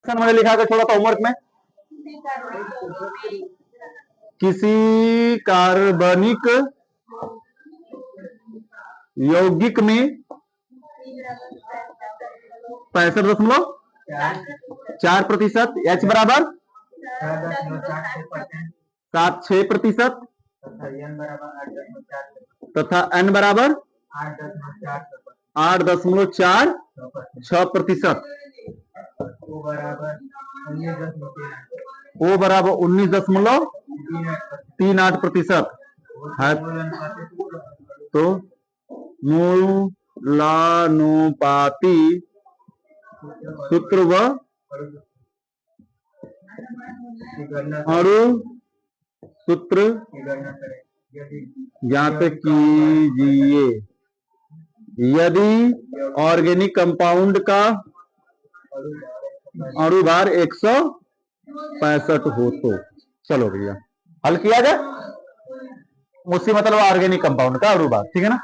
मैंने लिखा था छोड़ा था होमवर्क में, किसी कार्बनिक यौगिक में 65.4% H बराबर 7.6% तथा N बराबर 8.46%। O बराबर 19.38% है। तो मूलानुपाती सूत्र व अणु सूत्र ज्ञात कीजिए यदि ऑर्गेनिक कंपाउंड का अणु भार 165 हो तो। चलो भैया हल किया जाए, उसी मतलब ऑर्गेनिक कंपाउंड का अणु भार, ठीक है ना।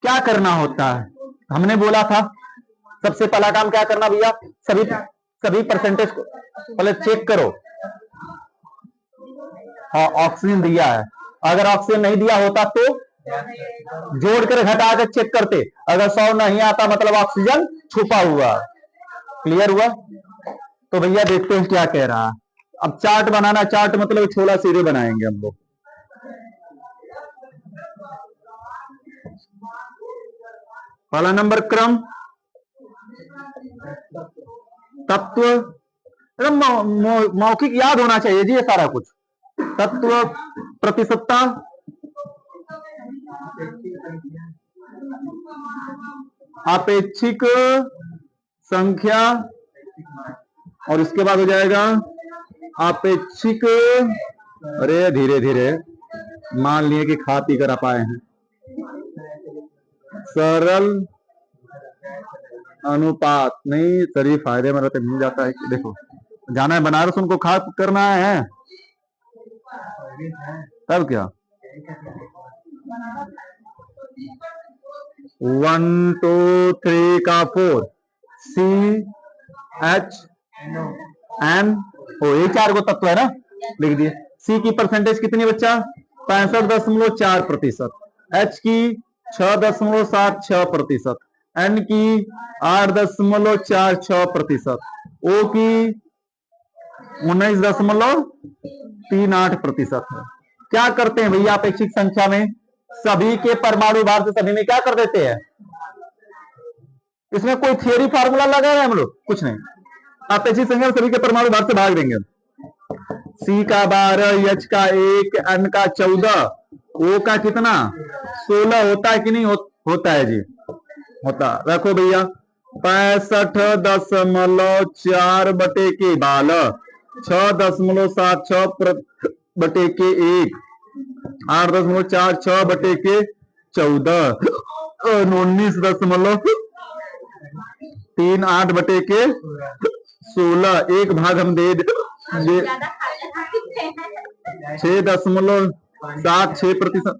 क्या करना होता है, हमने बोला था सबसे पहला काम क्या करना भैया, सभी परसेंटेज को पहले चेक करो। हाँ ऑक्सीजन दिया है, अगर ऑक्सीजन नहीं दिया होता तो जोड़कर घटाकर चेक करते, अगर 100 नहीं आता मतलब ऑक्सीजन छुपा हुआ। क्लियर हुआ। तो भैया देखते हैं क्या कह रहा है। अब चार्ट बनाना, चार्ट मतलब छोला सीधे बनाएंगे हम लोग। पहला नंबर क्रम तत्व, मौखिक याद होना चाहिए जी ये सारा कुछ। तत्व प्रतिशतता, अपेक्षिक संख्या और इसके बाद हो जाएगा अपेक्षिक, अरे धीरे धीरे मान लिए कि खा पी कर आ पाए हैं, सरल अनुपात नहीं, शरीर फायदे में रहते मिल जाता है। देखो जाना है बनारस, उनको खा करना है तब क्या 1 2 3 का 4 CHN ओ, ये 4 को तत्व है ना, लिख दिए। सी की परसेंटेज कितनी बच्चा 65.4%, H की 6.76%, N की 8.46%, O की 19.38% है। क्या करते हैं भैया अपेक्षिक संख्या में, सभी के परमाणु भार से सभी में क्या कर देते हैं, इसमें कोई थियरी फार्मूला लगा रहे हैं हम लोग, कुछ नहीं, अपेक्षिक संख्या में सभी के परमाणु भार से भाग देंगे। C का 12, H का 1, N का 14, O का कितना 16 होता है कि नहीं होता है जी, होता। रखो भैया 65.4 बटे के 12, 6.76 बटे के 1, 8.46 बटे के 14, 19.38 बटे के 16, एक भाग हम दे 6.76%।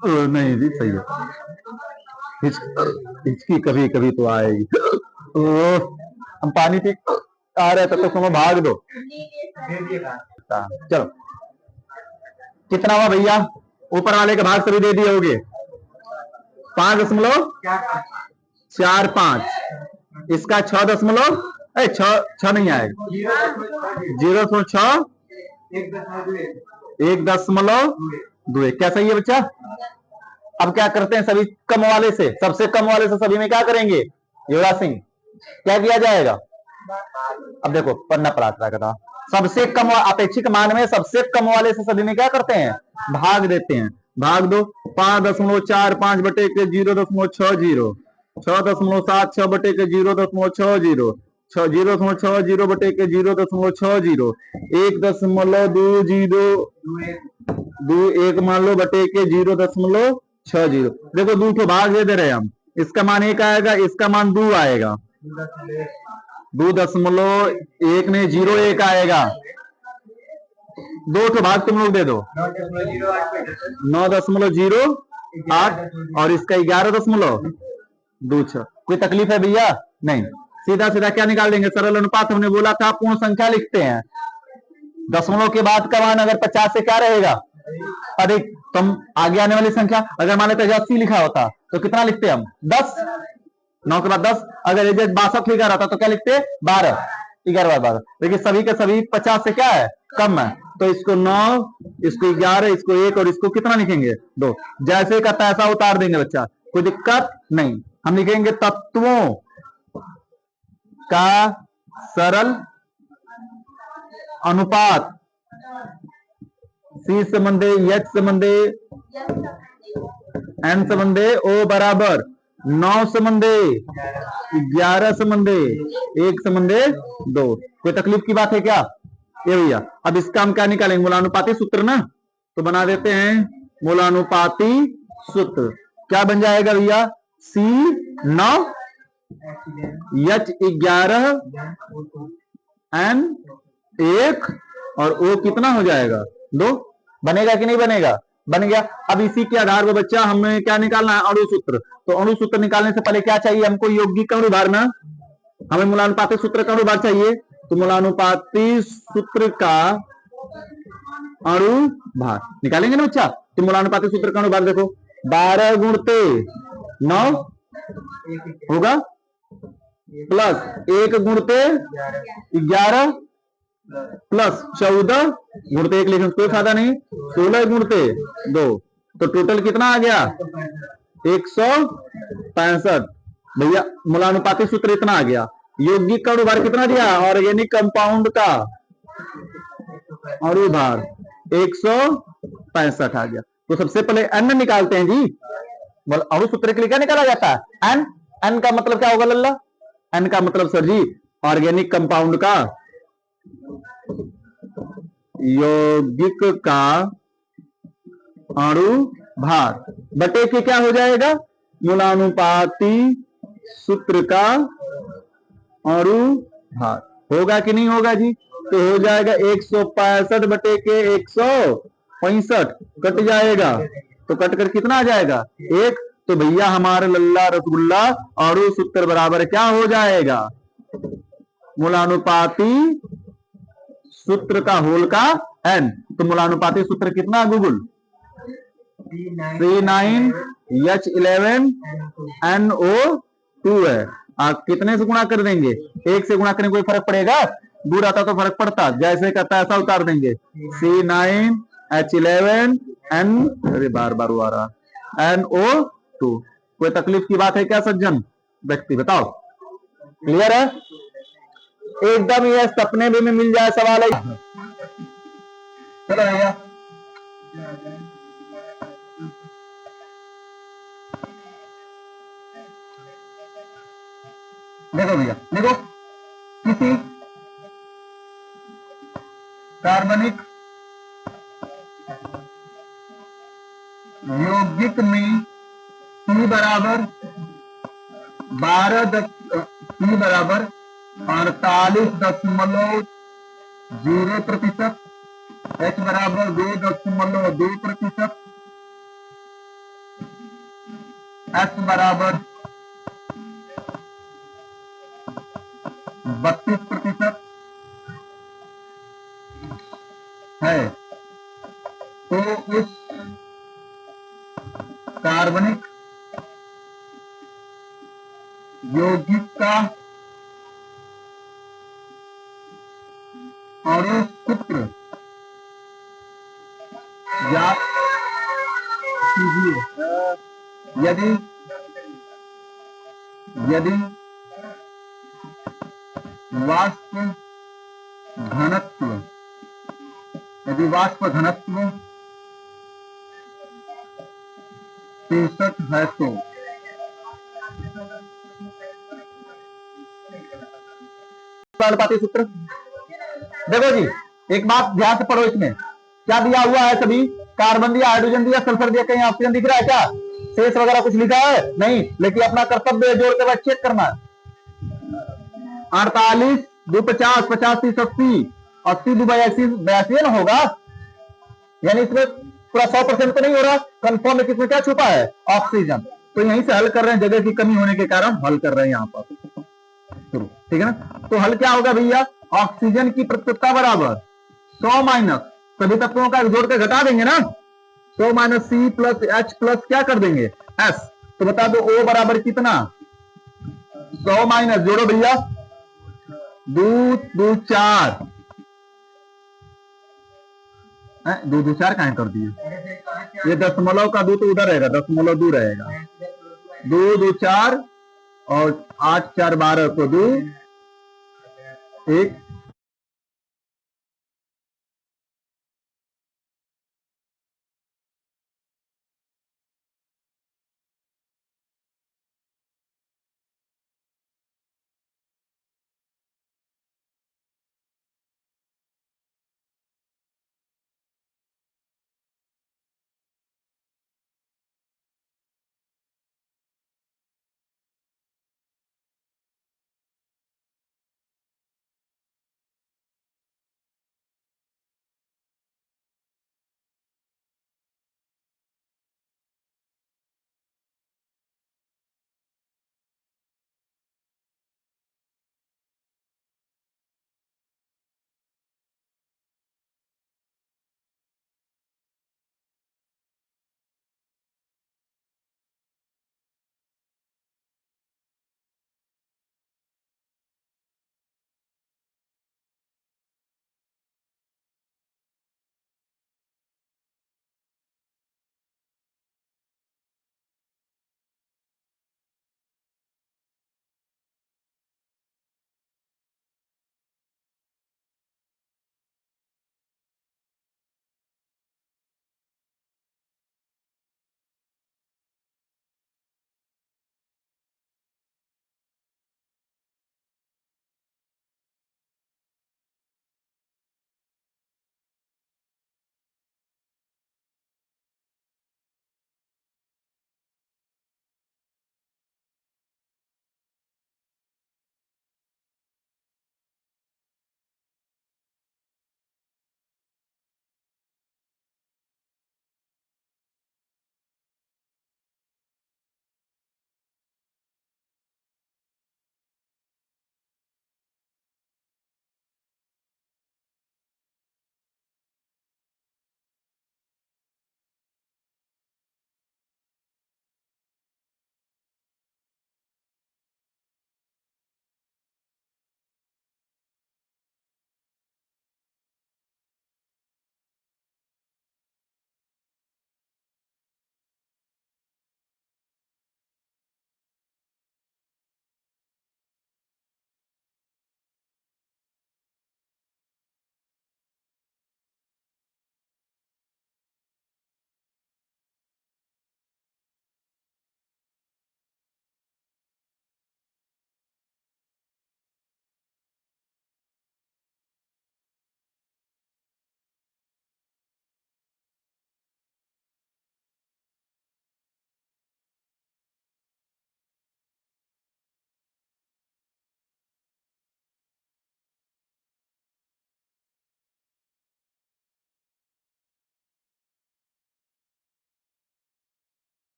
नहीं जी सही है, हिचकी कभी कभी तो आएगी। हम पानी पी आ रहे थे तो तुम्हें भाग दो। चलो कितना हुआ भैया, ऊपर वाले के भाग सभी दे दिए होंगे 5.45, इसका 6 नहीं आएगा 0.6 1.2, क्या सही है बच्चा। अब क्या करते हैं, सभी कम वाले से सबसे कम वाले से सभी में क्या करेंगे, युवराज सिंह क्या किया जाएगा। अब देखो पन्ना पलट रहा था, सबसे कम अपेक्षित मान में सबसे कम वाले से सभी में क्या करते हैं, भाग देते हैं। भाग दो 5.45 बटे के 0.60, 6.76 बटे के 0.60, 0.60 बटे के 0.60, 1.20 मान लो बटे के 0.60। देखो 2 तो भाग दे रहे हैं हम, इसका मान 1 आएगा, इसका मान 2 आएगा, 2.1 में 0.1 आएगा, 2 तो भाग तुम लोग दे दो 9.08 और इसका 11.26। कोई तकलीफ है भैया नहीं, सीधा सीधा क्या निकाल देंगे, सरल अनुपात। हमने बोला था पूर्ण संख्या लिखते हैं, दशमलव के बाद का मान अगर 50 से क्या रहेगा, अधिक, तो हम आगे आने वाली संख्या, अगर मान लेते 80 लिखा होता तो कितना लिखते हम, 10, 9 के बाद 10। अगर 62 लिखा रहता तो क्या लिखते, 12, 11 12। देखिए सभी के सभी 50 से क्या है, कम है, तो इसको 9, इसको 11, इसको 1 और इसको कितना लिखेंगे, 2। जैसे का तैसा उतार देंगे बच्चा, कोई दिक्कत नहीं। हम लिखेंगे तत्वों का सरल अनुपात C संबंधे H संबंधे N संबंधे O बराबर 9 संबंधे 11 संबंधे 1 संबंधे 2। कोई तकलीफ की बात है क्या, ये भैया। अब इसका हम क्या निकालेंगे, मूलानुपाती सूत्र ना, तो बना देते हैं मूलानुपाती सूत्र। क्या बन जाएगा भैया, C 9 H 11 N 1 और O कितना हो जाएगा, 2। बनेगा कि नहीं बनेगा, बन गया। अब इसी के आधार पर बच्चा हमें क्या निकालना है, अणु सूत्र। तो अणु सूत्र निकालने से पहले क्या चाहिए हमको, यौगिक का अणुभार ना, हमें मूलानुपाती सूत्र का अणुभार चाहिए। तो मूलानुपाती सूत्र का अणुभार निकालेंगे ना बच्चा। तो मूलानुपाती सूत्र का अणुभार देखो, 12 गुणते 9 होगा प्लस 1 गुणते 11 प्लस 14 गुणते 1 लिखने कोई फायदा नहीं, 16 गुणते 2, तो टोटल कितना आ गया, 165। भैया मूलानुपाती सूत्र इतना आ गया। यौगिक का अणुभार कितना दिया, ऑर्गेनिक कंपाउंड का अणुभार 165 आ गया। तो सबसे पहले N निकालते हैं जी। अणु सूत्र के लिए क्या निकाला जाता है, N। N का मतलब क्या होगा लल्ला, N का मतलब सर जी ऑर्गेनिक कंपाउंड का, यौगिक का अणुभार बटे के क्या हो जाएगा, मूलानुपाती सूत्र का अणुभार। होगा कि नहीं होगा जी, तो हो जाएगा 165 बटे के 165 कट जाएगा, तो कट कर कितना आ जाएगा, 1। तो भैया हमारे लल्ला रसगुल्ला अणु सूत्र बराबर क्या हो जाएगा, मूलानुपाती सूत्र का होल का N। तो मूलानुपाती सूत्र कितना गूगल, C9 H11 NO2 है। आप कितने से गुणा कर देंगे, 1 से गुणा करने कोई फर्क पड़ेगा, दूर आता तो फर्क पड़ता, जैसे कहता है ऐसा उतार देंगे। C9 H11 N, अरे बार बार आ रहा, NO2। कोई तकलीफ की बात है क्या सज्जन व्यक्ति, बताओ, क्लियर है एकदम, ये सपने भी में मिल जाए सवाल है। चलो भैया देखो भैया, देखो किसी कार्बनिक यौगिक में C बराबर 48.0%, H बराबर 2.2%, S बराबर 32% है, तो उस कार्बनिक यौगिक का अणु सूत्र ज्ञात कीजिए। यदि वाष्प घनत्व 63 है तो अनुपाती सूत्र। देखो जी एक बात ध्यान से पढ़ो, इसमें क्या दिया हुआ है, सभी कार्बन दिया, हाइड्रोजन दिया, सल्फर दिया, कहीं ऑक्सीजन दिख रहा है क्या, शेष वगैरह कुछ लिखा है नहीं, लेकिन अपना कर्तव्य जोड़ के बाद चेक करना है। 48 2 50 50 30 80 80 2 82 ना होगा, यानी इसमें पूरा 100% तो नहीं हो रहा, कंफर्म है किसमें क्या छुपा है, ऑक्सीजन। तो यहीं से हल कर रहे हैं, जगह की कमी होने के कारण हल कर रहे हैं यहाँ पर। शुरू, ठीक है ना। तो हल क्या होगा भैया, ऑक्सीजन की प्रतिशतता बराबर 100 माइनस सभी तत्वों का जोड़ के घटा देंगे ना, 100 minus C plus H plus क्या कर देंगे एस। तो बता दो ओ बराबर कितना, 100 माइनस जोड़ो भैया, 2 4, 2 4 कहां कर दिए, ये दशमलव का 2 तो उधर रहेगा, दशमलव 2 रहेगा, 2 4 और 8 4 12 को 2 1